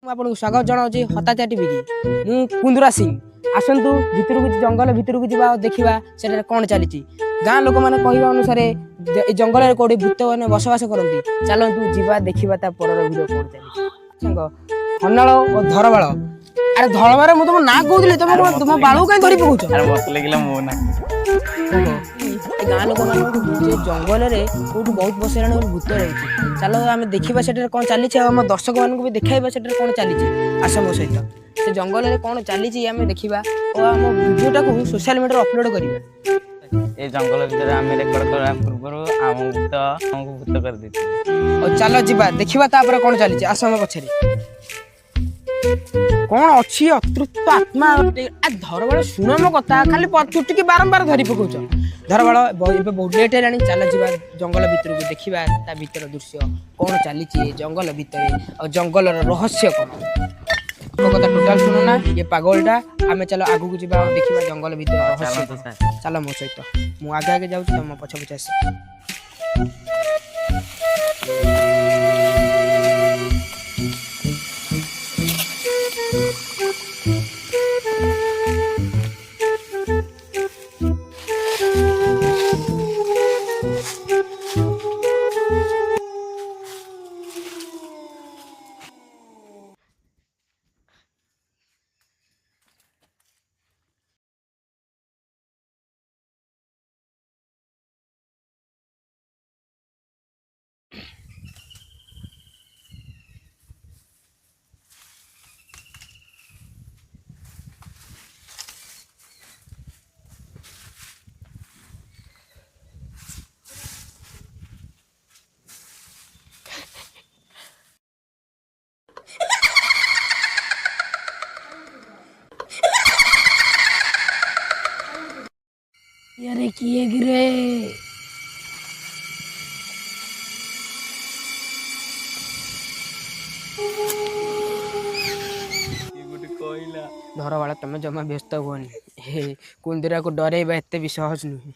आपको स्वागत जनाऊँ हताचा टीवी की मु कुंदुरा सिंह आसतु भितर को जंगल भितर को जा देखा से कौन चली गाँ लोक मैंने कहवा अनुसार जंगल कौटे भूत मैंने बसवास करती चलतु जा देखा पर भिडियो कौन चली हनाल और धरबाड़ अरे धरबाड़ मुझे तुम ना कहूली तुम बाड़ू कहीं धरी पकाच गाँ लोक मान जंगल में कौट बहुत बस भूत रही चलो आम देखा से कौन चली आम दर्शक मानक भी देखा से कौन चली आस मो सहित से जंगल में कौन चली आम देखा और आम भिडियोटा को सोशल मीडिया अपलोड करवा ए जंगल भीतर आम रेकर्ड करने पूर्व आमको भूत कर देते और चलो जीवा देखा तापर कौन चली आस आम पछरे कौन अच्छी अतृप्त आत्मा धरबाड़ शुण मो कथा खाली चुटिकी बारंबार धरी पकाच धरबाड़ बहुत लेट है चल जा जंगल भितर को देखा ता भीतर दृश्य कौन चली जंगल भितर और जंगल रहस्य कौन कथा टोटाल शुणुना ये पागलटा आम चलो आगू जा देखा जंगल भितर रहस्य चल मो सहित मु आगे आगे जाऊँ तुम पछ पछ आस यारे किए गिरे धरबाड़ तुम जमा व्यस्त हुआ कुंदरा को डरेबा एत भी सहज नुहे